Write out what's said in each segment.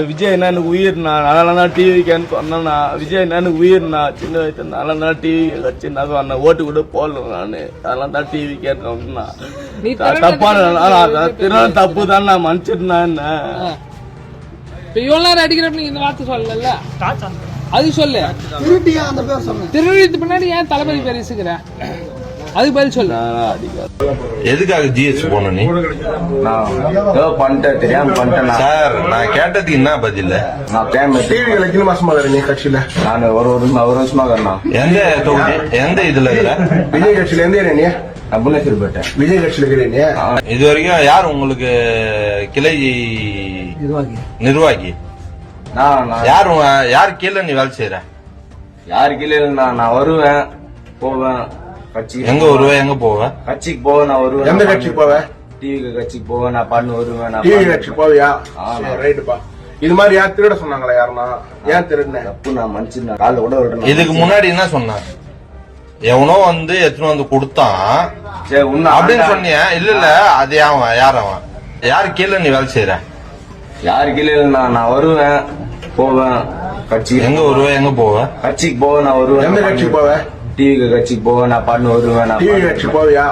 விஜய் என்ன எனக்கு உயிர்னா அதனால தான் டிவிக்கு சொன்னா விஜய் என்ன எனக்கு உயிர்னா சின்ன வயசுல அதனால தான் டிவி வச்சு நான் சொன்னேன் ஓட்டு கூட போடல நானு அதனால தான் டிவி கேட்டேன்னா தப்பான திருநாள் தப்பு தான் நான் மன்னிச்சிருந்தேன் என்ன இவ்வளவு நேரம் அடிக்கிறப்ப நீங்க இந்த வார்த்தை சொல்லல அது சொல்லு திருட்டியா அந்த பேர் சொன்னேன் திருவிழத்து பின்னாடி ஏன் தளபதி பேர் இசுக்கிற அதுக்கு பதில் சொல்லு எதுக்காக ஜிஎஸ் போன நீ பண்ணிட்டேன் தெரியாம பண்ணிட்டேன் சார் நான் கேட்டதுக்கு என்ன பதில் நான் டிவிகள் எத்தனை மாசமா நீ கட்சியில நான் ஒரு வருஷமா இருக்கேன் எந்த தொகுதி எந்த இதுல விஜய் கட்சியில எந்த ஏரியா நீ புவனேஸ்வர் போயிட்டேன் விஜய் கட்சியில இருக்கிறீங்க இது வரைக்கும் யார் உங்களுக்கு கிளை நிர்வாகி யார் கீழே நீ வேலை செய்யற யாரு கீழே நான் வருவேன் போவேன் கட்சி எங்க வருவ எங்க போவ கட்சிக்கு போவேன் நான் வருவேன் எந்த கட்சிக்கு போவ டிவி கட்சிக்கு போவேன் நான் பண்ணு வருவேன் டிவி கட்சிக்கு போவியா ரைட்டுப்பா இது மாதிரி யார் திருட சொன்னாங்களா யாருன்னா ஏன் திருடுன தப்பு நான் மன்னிச்சிருந்தேன் காலைல கூட விடுறேன் இதுக்கு முன்னாடி என்ன சொன்ன எவனோ வந்து எத்தனை வந்து கொடுத்தான் சரி உன்ன அப்படின்னு சொன்னிய இல்ல அது அவன் யார் அவன் யாரு கீழே நீ வேலை செய்யற யாரு கீழே நான் வருவேன் போவேன் கட்சி எங்க வருவ எங்க போவ கட்சிக்கு போவேன் நான் வருவேன் எந்த கட்சிக்கு போவ டிவி கட்சிக்கு போவேன் நான் பண்ணு வருவேன் டிவி கட்சிக்கு போவியா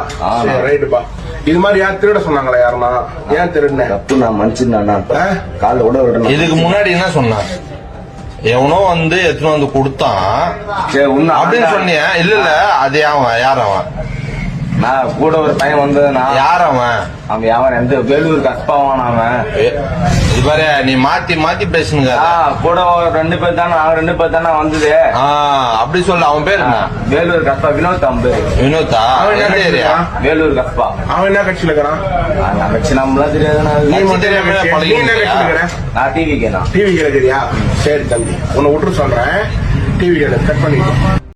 ரைட்டுப்பா இது மாதிரி யார் திருட சொன்னாங்களா யாருன்னா ஏன் திருடுன தப்பு நான் மன்னிச்சிருந்தேன் காலைல கூட விடுறேன் இதுக்கு முன்னாடி என்ன சொன்ன எவனோ வந்து எத்தனை வந்து கொடுத்தான் சரி உன்ன அப்படின்னு சொன்னிய இல்ல அது அவன் யார் அவன் நான் கூட ஒரு பையன் வந்து நான் யார் அவன் அவன் எந்த வேலூர் கஷ்டவான் அவன் இது பாரு நீ மாத்தி மாத்தி பேசுனுங்க கூட ஒரு 2 பேர் தானே அவன் 2 பேர் தானே வந்தது அப்படி சொல்ல அவன் பேர் என்ன வேலூர் கஷ்பா வினோத் அம்பு வினோத்தா எந்த ஏரியா வேலூர் கஷ்பா அவன் என்ன கட்சியில இருக்கிறான் நான் கட்சி நம்மளாம் தெரியாது நீ என்ன கட்சியில இருக்கிற நான் டிவி கேட்கலாம் டிவி இருக்கிறியா சரி தம்பி உன்னை விட்டு சொல்றேன் டிவி கட் பண்ணிட்டு